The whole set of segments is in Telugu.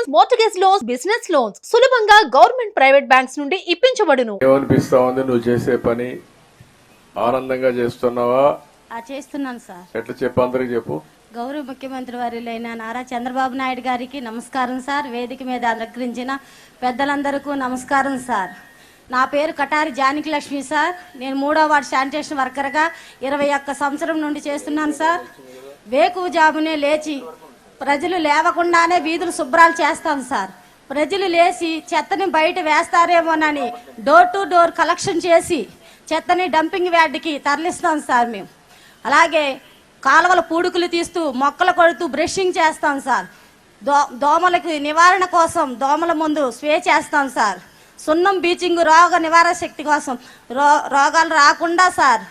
Loans, mortgage loans, business loans సులభంగా గవర్నమెంట్ ప్రైవేట్ బ్యాంక్స్ నుండి ఇప్పించబడును. ఏమనిపిస్తా ఉంది నువ్వు చేసే పని? ఆనందంగా చేస్తున్నావా? చేస్తున్నాను సార్. ఎట్లా చెప్పు, అందరికి చెప్పు. గౌరవ ముఖ్యమంత్రి వర్యులైన నారా చంద్రబాబు నాయుడు గారికి నమస్కారం సార్. వేదిక మీద అలంకరించిన పెద్దలందరికీ నమస్కారం సార్. నా పేరు కటారి జానకి లక్ష్మి సార్. నేను 3వ వార్డు శానిటేషన్ వర్కర్గా 21 సంవత్సరం నుండి చేస్తున్నాను సార్. వేకువ జామునే లేచి ప్రజలు లేవకుండానే వీధులు శుభ్రాలు చేస్తాను సార్. ప్రజలు లేచి చెత్తని బయట వేస్తారేమోనని డోర్ టు డోర్ కలెక్షన్ చేసి చెత్తని డంపింగ్ యార్డ్కి తరలిస్తాం సార్ మేము. అలాగే కాలువల పూడుకులు తీస్తూ మొక్కలు కొడుతూ బ్రషింగ్ చేస్తాం సార్. దోమలకి నివారణ కోసం దోమల ముందు స్ప్రే చేస్తాం సార్. సున్నం బీచింగ్ రోగ నివారణ శక్తి కోసం రోగాలు రాకుండా సార్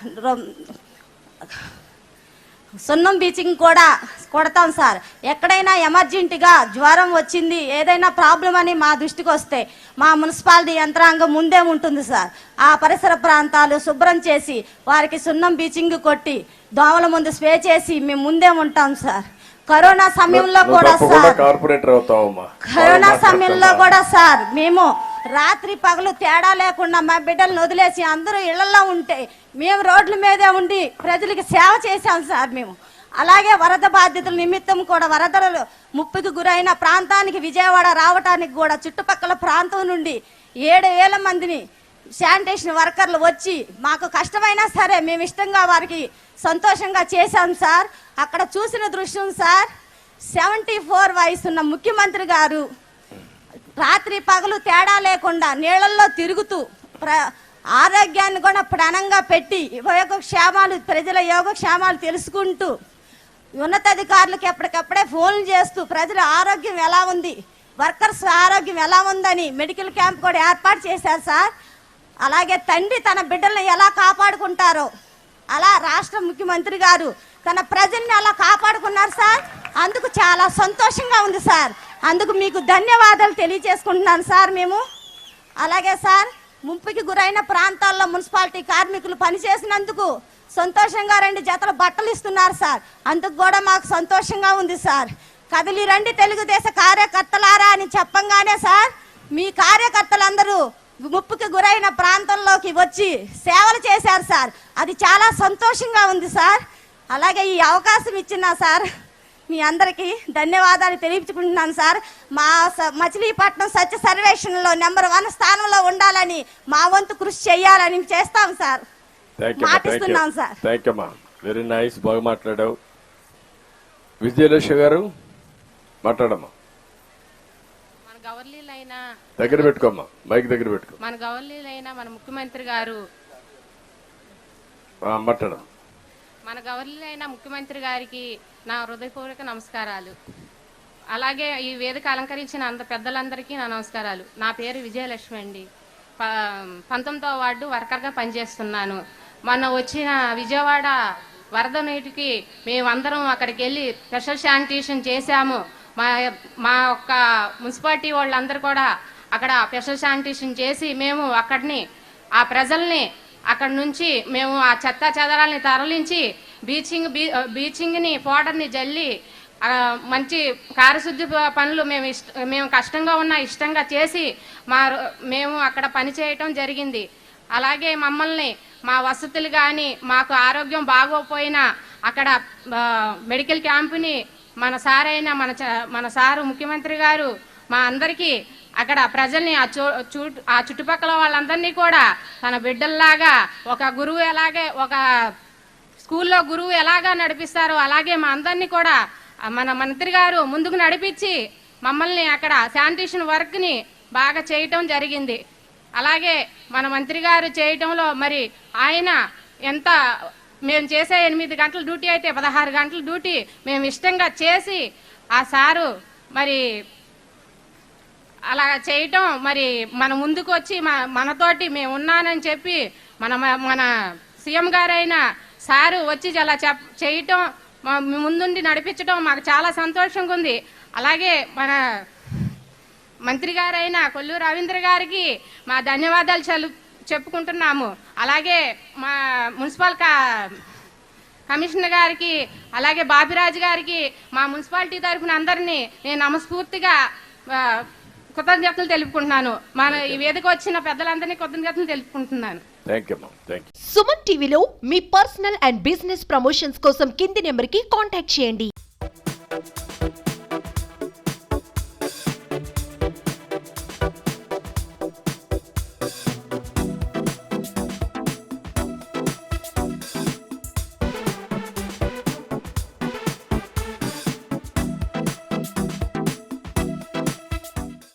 సున్నం బీచింగ్ కూడా కొడతాం సార్. ఎక్కడైనా ఎమర్జెంటీగా జ్వరం వచ్చింది, ఏదైనా ప్రాబ్లం అని మా దృష్టికి వస్తే మా మున్సిపాలిటీ యంత్రాంగం ముందే ఉంటుంది సార్. ఆ పరిసర ప్రాంతాలు శుభ్రం చేసి వారికి సున్నం బీచింగ్ కొట్టి దోమల ముందు స్ప్రే చేసి మేము ముందే ఉంటాం సార్. కరోనా సమయంలో కూడా సార్ కరోనా సమయంలో కూడా సార్ మేము రాత్రి పగలు తేడా లేకుండా మా బిడ్డలను వదిలేసి అందరూ ఇళ్లలో ఉంటే మేము రోడ్ల మీదే ఉండి ప్రజలకి సేవ చేశాం సార్ మేము. అలాగే వరద బాధితుల నిమిత్తం కూడా వరదలు ముప్పుకు గురైన ప్రాంతానికి విజయవాడ రావడానికి కూడా చుట్టుపక్కల ప్రాంతం నుండి 7,000 మందిని శానిటేషన్ వర్కర్లు వచ్చి మాకు కష్టమైనా సరే మేము ఇష్టంగా వారికి సంతోషంగా చేశాం సార్. అక్కడ చూసిన దృశ్యం సార్, 74 వయసున్న ముఖ్యమంత్రి గారు రాత్రి పగలు తేడా లేకుండా నీళ్ళల్లో తిరుగుతూ ఆరోగ్యాన్ని కూడా ప్రాణంగా పెట్టి యోగక్షేమాలు ప్రజల యోగక్షేమాలు తెలుసుకుంటూ ఉన్నతాధికారులకు ఎప్పటికప్పుడే ఫోన్లు చేస్తూ ప్రజల ఆరోగ్యం ఎలా ఉంది, వర్కర్స్ ఆరోగ్యం ఎలా ఉందని మెడికల్ క్యాంప్ కూడా ఏర్పాటు చేశారు సార్. అలాగే తండ్రి తన బిడ్డలను ఎలా కాపాడుకుంటారో అలా రాష్ట్ర ముఖ్యమంత్రి గారు తన ప్రజల్ని అలా కాపాడుకున్నారు సార్. అందుకు చాలా సంతోషంగా ఉంది సార్. అందుకు మీకు ధన్యవాదాలు తెలియజేసుకుంటున్నాను సార్ మేము. అలాగే సార్, ముంపుకి గురైన ప్రాంతాల్లో మున్సిపాలిటీ కార్మికులు పనిచేసినందుకు సంతోషంగా 2 జతల బట్టలు ఇస్తున్నారు సార్. అందుకు కూడా మాకు సంతోషంగా ఉంది సార్. కదిలి రండి తెలుగుదేశ కార్యకర్తలారా అని చెప్పంగానే సార్ మీ కార్యకర్తలందరూ ముప్పుకి గురైన ప్రాంతంలోకి వచ్చి సేవలు చేశారు సార్. అది చాలా సంతోషంగా ఉంది సార్. అలాగే ఈ అవకాశం ఇచ్చిన సార్ మీ అందరికీ ధన్యవాదాలు తెలియచుకుంటున్నాను సార్. మా మచిలీపట్నం సత్య సర్వేక్షణలో నెంబర్ 1 స్థానంలో ఉండాలని మా వంతు కృషి చేయాలని చేస్తాం సార్. మాటిస్తున్నాం సార్. వెరీ నైస్, బాగా మాట్లాడావు. విజయలక్ష్మి గారు మాట్లాడమ్మా. దగ్గర పెట్టుకోమ్మా, మైక్ దగ్గర పెట్టుకో. మన గవర్నీలైన మన ముఖ్యమంత్రి గారు మాట్లాడమ్మా. మన గవర్నీలైన ముఖ్యమంత్రి గారికి నా హృదయపూర్వక నమస్కారాలు. అలాగే ఈ వేదిక అలంకరించిన అంత పెద్దలందరికీ నా నమస్కారాలు. నా పేరు విజయలక్ష్మి అండి. 19వ వార్డు వర్కర్గా పనిచేస్తున్నాను. మొన్న వచ్చిన విజయవాడ వరద నీటికి మేమందరం అక్కడికి వెళ్ళి స్పెషల్ శానిటేషన్ చేశాము. మా ఒక్క మున్సిపాలిటీ వాళ్ళందరూ కూడా అక్కడ స్పెషల్ శానిటేషన్ చేసి మేము అక్కడిని ఆ ప్రజల్ని అక్కడి నుంచి మేము ఆ చెత్త చెదరాలని తరలించి బీచింగ్ని పౌడర్ని జల్లి మంచి కార్యశుద్ధి పనులు మేము కష్టంగా ఉన్న ఇష్టంగా చేసి మేము అక్కడ పని చేయటం జరిగింది. అలాగే మమ్మల్ని మా వసతులు కానీ మాకు ఆరోగ్యం బాగోపోయినా అక్కడ మెడికల్ క్యాంపుని మన సార్ అయిన మన సారు ముఖ్యమంత్రి గారు మా అందరికీ అక్కడ ప్రజల్ని ఆ చుట్టుపక్కల వాళ్ళందరినీ కూడా తన బిడ్డల్లాగా ఒక గురువు ఎలాగే ఒక స్కూల్లో గురువు ఎలాగా నడిపిస్తారో అలాగే మా అందరినీ కూడా మన మంత్రి గారు ముందుకు నడిపించి మమ్మల్ని అక్కడ శానిటేషన్ వర్క్ని బాగా చేయటం జరిగింది. అలాగే మన మంత్రి గారు చేయటంలో మరి ఆయన ఎంత మేము చేసే 8 గంటల డ్యూటీ అయితే 16 గంటల డ్యూటీ మేము ఇష్టంగా చేసి ఆ సారు మరి అలా చేయటం మరి మన ముందుకు వచ్చి మనతోటి మేము ఉన్నానని చెప్పి మన సీఎం గారైన సారు వచ్చి అలా చేయటం ముందుండి నడిపించడం మాకు చాలా సంతోషంగా ఉంది. అలాగే మన మంత్రి గారైన కొల్లు రవీంద్ర గారికి మా ధన్యవాదాలు చెప్పుకుంటున్నాము. అలాగే మా మున్సిపల్ కమిషనర్ గారికి అలాగే బాపిరాజు గారికి మా మున్సిపాలిటీ తరఫున అందరినీ నేను మనస్ఫూర్తిగా కృతజ్ఞతలు తెలుపుకుంటున్నాను. మన ఈ వేదిక వచ్చిన పెద్దలందరినీ కృతజ్ఞతలు తెలుపుకుంటున్నాను. థ్యాంక్ యూ అమ్మా, థ్యాంక్ యూ. సుమన్ టీవీలో మీ పర్సనల్ అండ్ బిజినెస్ ప్రమోషన్స్ కోసం కింది నెంబర్కి కాంటాక్ట్ చేయండి.